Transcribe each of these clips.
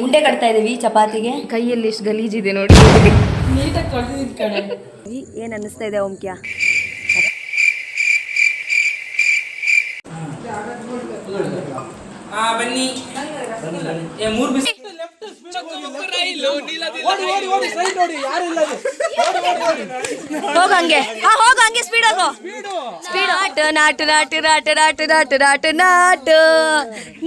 ಉಂಡೆ ಕಟ್ತಾ ಇದೀವಿ ಚಪಾತಿಗೆ. ಕೈಯಲ್ಲಿ ಎಷ್ಟು ಗಲೀಜಿದೆ ನೋಡಿ. ನೀಟಾಗಿ ತೊಳೆದಿದ್ದ ಕಡೆ ಏನ್ ಅನ್ನಿಸ್ತಾ ಇದೆ ಓಂಕ್ಯ? ಬನ್ನಿ. ಮೂರು ಬಿಸಿ ಹೋಗಂಗೆ ಹೋಗಂಗೆ ಸ್ಪೀಡ್ ಆಗೋ ಸ್ಪೀಡ್. ನಾಟು ನಾಟು ನಾಟು ನಾಟು ನಾಟು ನಾಟು ನಾಟು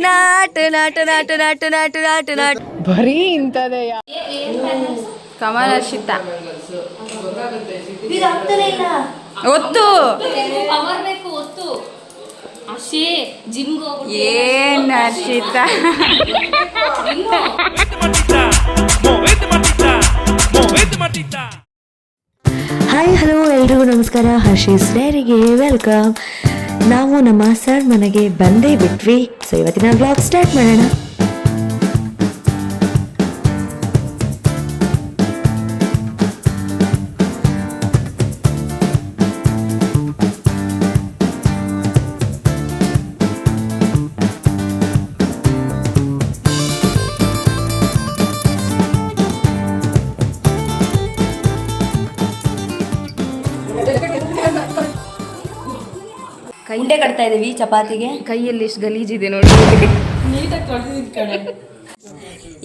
ನಾಟು ನಾಟು ನಾಟು ನಾಟು ನಾಟು ನಾಟು ನಾಟು. ಬರೀ ಇಂಥದೆಯಾ? ಕಮಲ್ ಹರ್ಷಿತ ಒತ್ತು ಏನ್ ಹರ್ಷಿತ? ಹಾಯ್ ಹಲೋ ಎಲ್ರಿಗೂ ನಮಸ್ಕಾರ. ಹರ್ಷೀಸ್ ಡೈರಿಗೆ ವೆಲ್ಕಮ್. ನಾವು ನಮ್ಮ ಸರ್ ಮನೆಗೆ ಬಂದೇ ಬಿಟ್ವಿ. ಸೊ ಇವತ್ತಿನ ಬ್ಲಾಗ್ ಸ್ಟಾರ್ಟ್ ಮಾಡೋಣ. ಉಂಡೆ ಕಟ್ತಾ ಇದೀವಿ ಚಪಾತಿಗೆ. ಕೈಯಲ್ಲಿ ಎಷ್ಟು ಗಲೀಜಿದೆ ನೋಡಿ. ನೀಟಾಗಿ ತೊಳೆದಿದ್ದ ಕಡೆ.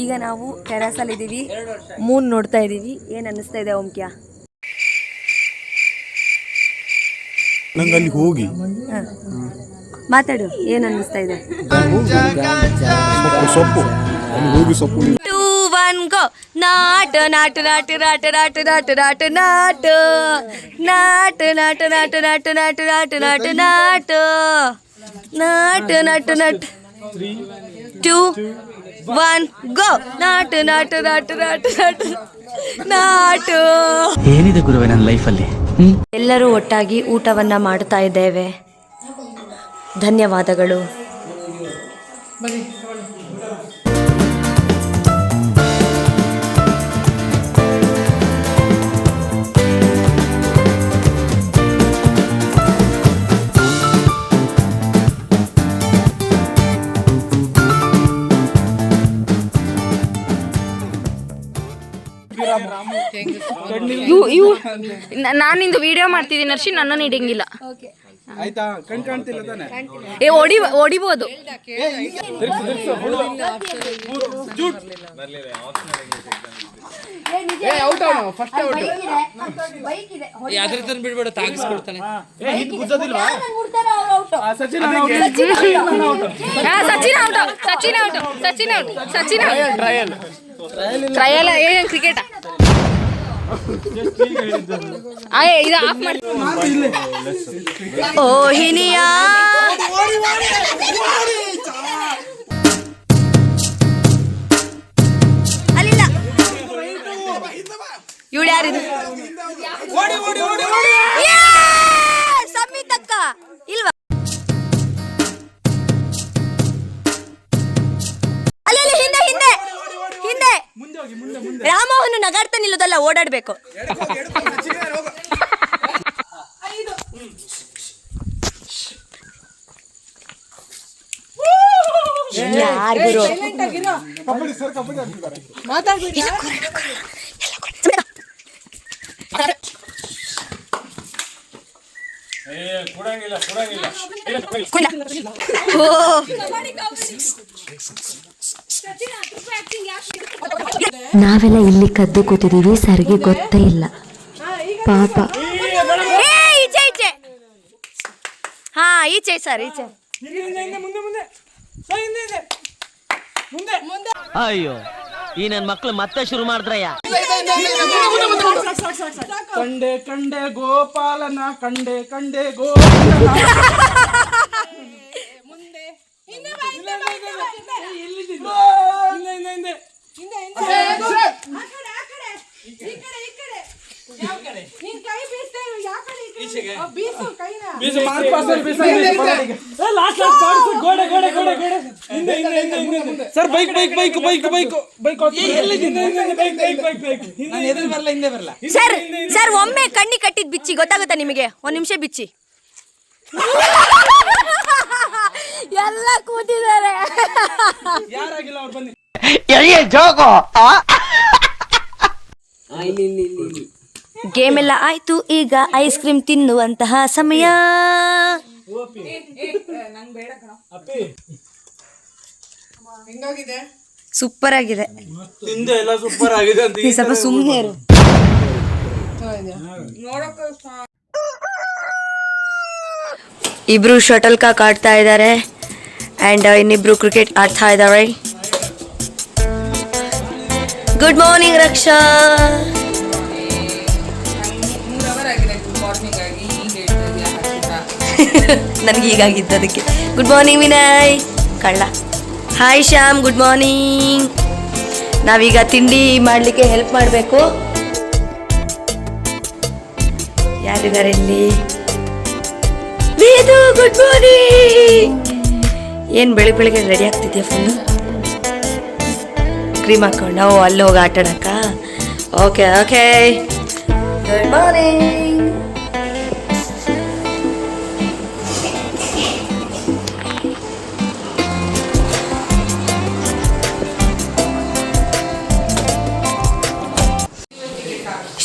ಈಗ ನಾವು ಟೆರಸಲ್ಲಿ ಇದ್ದೀವಿ, ಮೂನ್ ನೋಡ್ತಾ ಇದೀವಿ. ಏನ್ ಅನ್ನಿಸ್ತಾ ಇದೆ ಓಂಕ್ಯ? ನಂಗೆ ಅಲ್ಲಿ ಹೋಗಿ ಮಾತಾಡು, ಏನ್ ಅನ್ನಿಸ್ತಾ ಇದೆ? ಸೊಪ್ಪು ಅಲ್ಲಿ ಹೋಗಿ ಸೊಪ್ಪು. 2 1 ಗೋ. ನಾಟು ನಾಟು ನಾಟು ನಾಟು ನಾಟು ನಾಟು ನಾಟು ನಾಟು ನಾಟು ನಾಟು ನಾಟು ನಾಟು ನಾಟು ನಾಟು ನಾಟು ನಾಟು ನಾಟು ನಾಟು ನಾಟು. 2 1 ಗೋ. ನಾಟು ನಾಟು ನಾಟು ನಾಟು ನಾಟು ನಾಟು. ಏನಿದೆ ಗುರುವೆ ನನ್ನ ಲೈಫಲ್ಲಿ? ಎಲ್ಲರೂ ಒಟ್ಟಾಗಿ ಊಟವನ್ನ ಮಾಡ್ತಾ ಇದ್ದೇವೆ. ಧನ್ಯವಾದಗಳು. ನಾನಿಂದು ವಿಡಿಯೋ ಮಾಡ್ತಿದ್ದೀನಿ ಹರ್ಷಿ, ನನ್ನನ್ನು ಹಿಡಿಯಂಗಿಲ್ಲ. ಆಯ್ತಾ? ಕಣ್ ಕಾಣ್ತಿಲ್ಲ ತಾನೆ? ಹೊಡಿಬೋದು. ಬಿಡ್ಬೇಡ, ತಾಗಿಸ್ಕೊಡ್ತಾನೆ. Sachin out, Sachin out, Sachin out, Sachin out. Trial ಏನ್ ಕ್ರಿಕೆಟ್? ಇದು ಆಫ್ ಮಾಡಿ. ಓಹಿನಿಯಾ ಅಲ್ಲಿಲ್ಲ. ಇವಳು ಯಾರಿದು? ಸಮ್ಮಿತಕ್ಕ ಇಲ್ವಾ? ಅಲ್ಲಿ ಹಿಂದೆ ಹಿಂದೆ ಹಿಂದೆ. ರಾಮೋಹನ್ ನಗಾಡ್ತಾ ನಿಲ್ಲೋದಲ್ಲ, ಓಡಾಡ್ಬೇಕು. ನಾವೆಲ್ಲ ಇಲ್ಲಿ ಕದ್ದು ಕೂತಿದೀವಿ, ಸರ್ಗೆ ಗೊತ್ತೇ ಇಲ್ಲ ಪಾಪ. ಈಚೆ ಹಾ, ಈಚೆ ಸರ್, ಈಚೆ. ಅಯ್ಯೋ, ಈ ನನ್ ಮಕ್ಳು ಮತ್ತೆ ಶುರು ಮಾಡಿದ್ರಯ್ಯ. ಕಂಡೆ ಕಂಡೆ ಗೋಪಾಲನ, ಕಂಡೆ ಕಂಡೆ ಗೋಪಾಲನ. Sir bike bike bike bike bike bike sir ಒಮ್ಮೆ ಕಣ್ಣಿ ಕಟ್ಟಿದ್ ಬಿಚ್ಚಿ ಗೊತ್ತಾಗುತ್ತಾ ನಿಮಗೆ? 1 ನಿಮಿಷ ಬಿಚ್ಚಿ. ಎಲ್ಲ ಕೂತಿದ್ದಾರೆ. ಯಾರಾಗಿಲ್ಲ ಅವ್ರು ಬನ್ನಿ. ಗೇಮ್ ಎಲ್ಲ ಆಯ್ತು, ಈಗ ಐಸ್ ಕ್ರೀಮ್ ತಿನ್ನುವಂತಹ ಸಮಯ. ಸೂಪರ್ ಆಗಿದೆ. ಎಲ್ಲ ಸೂಪರ್ ಆಗಿದೆ ಅಂತ ನೀ ಸ್ವಲ್ಪ ಸುಮ್ಮನೆ ಇರು. ಇಬ್ರು ಶಟಲ್ ಕಾಕ್ ಆಡ್ತಾ ಇದ್ದಾರೆ ಅಂಡ್ ಇನ್ನಿಬ್ರು ಕ್ರಿಕೆಟ್ ಆಡ್ತಾ ಇದ್ದಾರೆ. ಗುಡ್ ಮಾರ್ನಿಂಗ್ ರಕ್ಷಾ. ನನಗೆ ಹೀಗಾಗಿದ್ದು ಅದಕ್ಕೆ. ಗುಡ್ ಮಾರ್ನಿಂಗ್ ವಿನಯ್ ಕಳ್ಳ. Hi Shyam, good morning. ನಾವೀಗ ತಿಂಡಿ ಮಾಡಲಿಕ್ಕೆ ಹೆಲ್ಪ್ ಮಾಡಬೇಕು. ಯಾರಿದ್ದಾರೆ ಇಲ್ಲಿ? ವೇದು, ಗುಡ್ ಮಾರ್ನಿಂಗ್. ಏನು ಬೆಳಿಗ್ಗೆ ರೆಡಿ ಆಗ್ತಿದ್ಯಾ ಫುಲ್ಲು? ಕ್ರೀಮ್ ಹಾಕೊಂಡು ನಾವು ಅಲ್ಲಿ ಹೋಗಿ ಆಟ ಆಡಕ್ಕ? Okay okay. Good morning.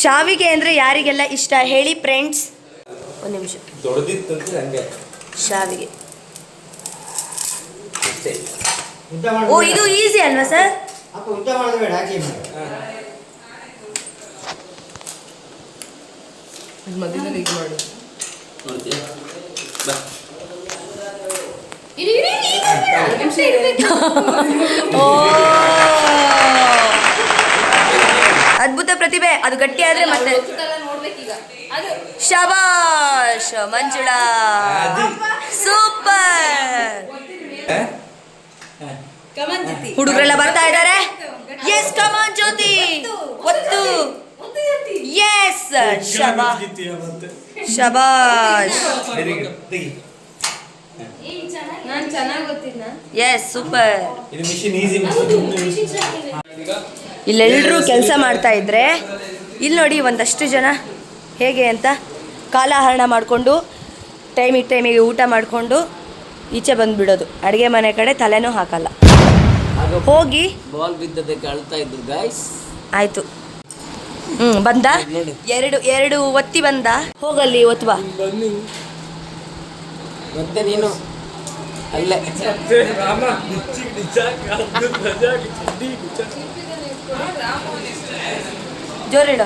ಶಾವಿಗೆ ಅಂದರೆ ಯಾರಿಗೆಲ್ಲ ಇಷ್ಟ ಹೇಳಿ ಫ್ರೆಂಡ್ಸ್? ಒಂದು ನಿಮಿಷ. ಶಾವಿಗೆ ಓ ಇದು ಈಸಿ ಅಲ್ವಾ ಸರ್? ಅದ್ಭುತ ಪ್ರತಿಭೆ. ಅದು ಗಟ್ಟಿ ಆದ್ರೆ ಮತ್ತೆ ಶಬಾಷ್ ಮಂಜುಳಾ, ಸೂಪರ್. ಹುಡುಗರೆಲ್ಲ ಬರ್ತಾ ಇದ್ದಾರೆ. ಎಸ್ ಕಮಾನ್ ಜ್ಯೋತಿ, ಒತ್ತು. ಎಸ್ ಶಬಾಷ್ ಶಬಾಷ್. Yes super. ಇಲ್ಲೆಲ್ಲರೂ ಕೆಲಸ ಮಾಡ್ತಾ ಇದ್ರೆ ಇಲ್ಲಿ ನೋಡಿ ಒಂದಷ್ಟು ಜನ ಹೇಗೆ ಅಂತ ಕಾಲಹರಣ ಮಾಡಿಕೊಂಡು ಟೈಮಿಗೆ ಊಟ ಮಾಡಿಕೊಂಡು ಈಚೆ ಬಂದುಬಿಡೋದು. ಅಡುಗೆ ಮನೆ ಕಡೆ ತಲೆನೂ ಹಾಕಲ್ಲ. ಹೋಗಿ ಬಾಲ್ ಬಿದ್ದದಕ್ಕೆ ಅಳ್ತಾ ಇದ್ರು ಗಾಯ್ಸ್. ಆಯಿತು. ಬಂದ ಎರಡು ಒತ್ತಿ ಬಂದ. ಹೋಗಲ್ಲಿ ಒತ್ತುವ. ಮತ್ತೆ ನೀನು ಅಲ್ಲೇ ಜೋರಿಡ.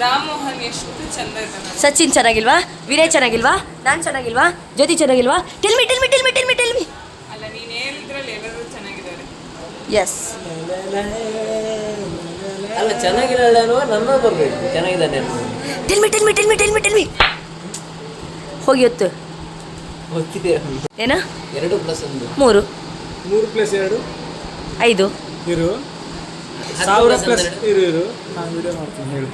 ರಾಮಮೋಹನ್ ಎಷ್ಟು ಚಂದ ಇದ್ದಾನೆ. ಸಚಿನ್ ಚೆನ್ನಾಗಿಲ್ವಾ? ವಿನಯ್ ಚೆನ್ನಾಗಿಲ್ವಾ? ನಾನು ಚೆನ್ನಾಗಿಲ್ವಾ? ಜ್ಯೋತಿ ಚೆನ್ನಾಗಿಲ್ವಾ? Tell me tell me tell me tell me tell me. ಅಲ್ಲ ನೀನು ಹೇಳಿದ್ರಲ್ಲಿ ಎಲ್ಲರೂ ಚೆನ್ನಾಗಿದ್ದಾರೆ. ಎಸ್. ಅಲ್ಲ ಚೆನ್ನಾಗಿಲ್ಲ ನನ್ನ ಬರ್ಬೇಕು ಚೆನ್ನಾಗಿದ್ದಾನೆ. Tell me tell me tell me tell me tell me. ಹೋಗಿ ಹೊತ್ತು. ಗೊತ್ತಿದೆ ಏನ? 2+1 3 3+2 5 ಇರು 1000+ ಇರು ನಾನು ವಿಡಿಯೋ ಮಾಡ್ತೀನಿ ಹೇಳು.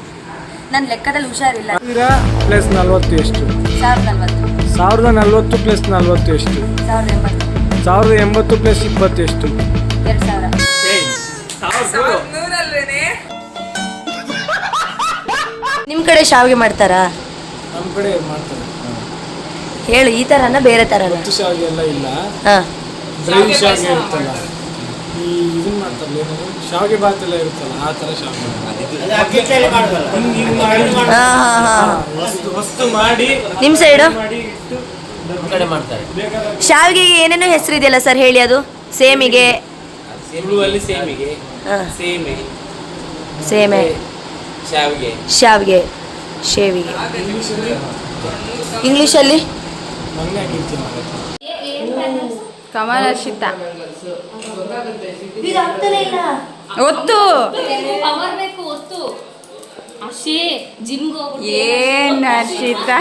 ನನ್ನ ಲೆಕ್ಕದಲ್ಲಿ ಹುಷಾರಿಲ್ಲ. 1000+40 ಎಷ್ಟು? 1040. 1040+40 ಎಷ್ಟು? 1080. 1080+20 ಎಷ್ಟು? 2000. ನಿಮ್ಮ ಕಡೆ ಶಾವಿಗೆ ಮಾಡ್ತಾರಾ? ನಮ್ಮ ಕಡೆ ಮಾಡ್ತಾರೆ. ಹೇಳು, ಈ ಥರನ ಬೇರೆ ಥರನ? ಶಾವಿಗೆ ಎಲ್ಲ ಇಲ್ಲ. ಹಾಂ, ಡ್ರೈ ಶಾವಿಗೆ ಇರುತ್ತಲ್ಲ, ಈ ಇದನ್ನ ಮಾಡ್ತಾರಲ್ಲ ಏನದು ಶಾವಿಗೆ ಭಾತ್ ಎಲ್ಲ ಇರುತ್ತಲ್ಲ ಆ ಥರ ಶಾವಿಗೆ ವಸ್ತು ಮಾಡಿ ನಿಮ್ಮ ಸೈಡು ಕಡೆ ಮಾಡ್ತಾರೆ. ಶಾವಿಗೆಗೆ ಏನೇನೋ ಹೆಸರು ಇದೆಯಲ್ಲ ಸರ್, ಹೇಳಿ. ಅದು ಸೇಮಿಗೆ, ಸೇಮಿಗೆ, ಸೇಮೆ, ಸೇಮೆ, ಶಾವಿಗೆ, ಶಾವಿಗೆ, ಶೇವಿಗೆ. ಇಂಗ್ಲೀಷಲ್ಲಿ ಮೊನ್ನೆ ಹಾಕಿರ್ತೀನಿ. ಕಮಲ್ ಹರ್ಷಿತಾ ಒತ್ತು. ಏನ್ ಹರ್ಷಿತಾ?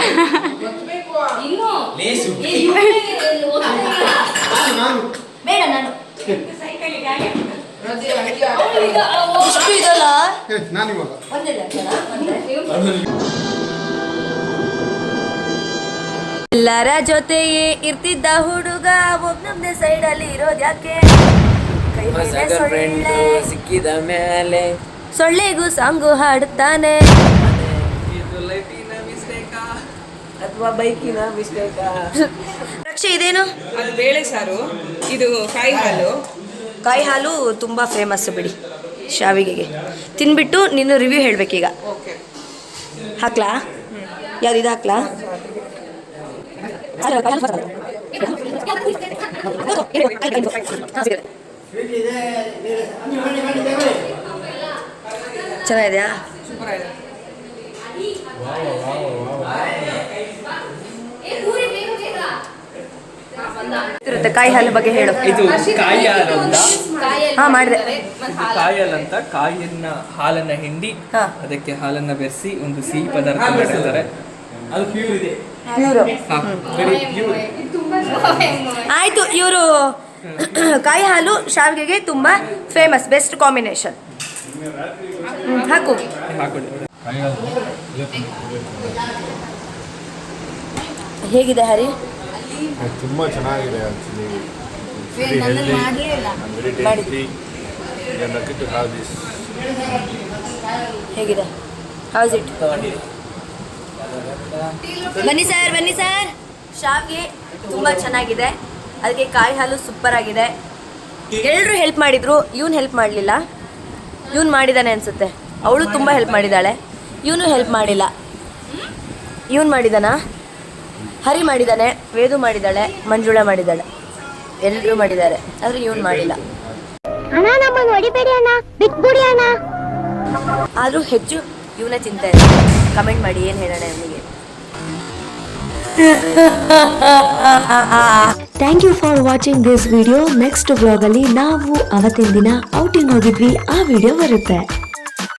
ಬೇಡ, ನಾನು ಇಷ್ಟು ಇದಲ್ಲ. ಎಲ್ಲರ ಜೊತೆಯೇ ಇರ್ತಿದ್ದ ಹುಡುಗ ಒಬ್ಬೊಬ್ಬನೇ ಸೈಡಲ್ಲಿ ಇರೋದು ಯಾಕೆ? ಕೈ ಮೇಲೆ ಸೊಳ್ಳೆ ಸಿಕ್ಕಿದ ಮೇಲೆ ಸೊಳ್ಳೆಗೂ ಸಾಂಗು ಹಾಡುತ್ತಾನೆ. ಅಥವಾ ಬೈಕಿನ ಮಿಸ್ಟೇಕಾ? ರಕ್ಷೆ ಇದೇನು? ಅದು ಬೇಳೆ ಸಾರು, ಇದು ಕಾಯಿ ಹಾಲು, ಕಾಯಿ ಹಾಲು ತುಂಬ ಫೇಮಸ್ಸು ಬಿಡಿ ಶಾವಿಗೆಗೆ. ತಿನ್ಬಿಟ್ಟು ನೀನು ರಿವ್ಯೂ ಹೇಳಬೇಕೀಗ. ಹಾಕ್ಲಾ? ಯಾವ್ದು ಇದು ಹಾಕ್ಲಾ? ಚೆನ್ನಾಗಿದೆಯಾ? ಇರುತ್ತೆ ಕಾಯಿ ಹಾಲು ಬಗ್ಗೆ ಹೇಳು. ಇದು ಕಾಯಿ ಹಾಲು ಅಂತ. ಹಾಂ ಮಾಡಿದೆ. ಕಾಯಿ ಹಾಲು ಅಂತ ಹಾಲನ್ನ ಹಿಂಡಿ ಹಾ. ಅದಕ್ಕೆ ಹಾಲನ್ನ ಬೆರೆಸಿ ಒಂದು ಸಿಹಿ ಪದಾರ್ಥ ಮಾಡಿರ್ತಾರೆ. ಅದು ಪ್ಯೂರ್ ಇದೆ. ಹಾ, very pure. ಆಯಿತು. ಇವರು ಕಾಯಿ ಹಾಲು ಶಾವಿಗೆಗೆ ತುಂಬ ಫೇಮಸ್, ಬೆಸ್ಟ್ ಕಾಂಬಿನೇಷನ್. ಹಾಕು. ಹಾಕೊಳ್ಳಿ. ಹೇಗಿದೆ ಹರಿ? ತುಂಬ ಚೆನ್ನಾಗಿದೆ ಆ್ಯಕ್ಚುಲಿ. ಹೇಗಿದೆ? House it? ಬನ್ನಿ ಸರ್. ಶಾವಿಗೆ ತುಂಬ ಚೆನ್ನಾಗಿದೆ, ಅದಕ್ಕೆ ಕಾಯಿ ಹಾಲು ಸೂಪರ್ ಆಗಿದೆ. ಎಲ್ಲರೂ ಹೆಲ್ಪ್ ಮಾಡಿದ್ರು, ಇವನು ಹೆಲ್ಪ್ ಮಾಡಲಿಲ್ಲ. ಇವನು ಮಾಡಿದ್ದಾನೆ ಅನಿಸುತ್ತೆ. ಅವಳು ತುಂಬ ಹೆಲ್ಪ್ ಮಾಡಿದ್ದಾಳೆ, ಇವನು ಹೆಲ್ಪ್ ಮಾಡಿಲ್ಲ. ಇವನು ಮಾಡಿದಾನಾ? ಹರಿ ಮಾಡಿದ್ದಾನೆ, ವೇದು ಮಾಡಿದ್ದಾಳೆ, ಮಂಜುಳಾ ಮಾಡಿದ್ದಾಳೆ, ಎಲ್ಲರೂ ಮಾಡಿದ್ದಾರೆ. ಆದರೆ ಇವನು ಮಾಡಿಲ್ಲ. ಆದರೂ ಹೆಚ್ಚು ಇವನೇ ತಿಂತಾ ಇದ್ದಾರೆ. ಕಮೆಂಟ್ ಮಾಡಿ ಏನು ಹೇಳೋಣ ಅವನಿಗೆ. Thank you for watching this video. Next ವ್ಲಾಗಲ್ಲಿ ನಾವು ಅವತ್ತಿನ ದಿನ ಔಟಿಂಗ್ ಹೋಗಿದ್ವಿ, ಆ ವಿಡಿಯೋ ಬರುತ್ತೆ.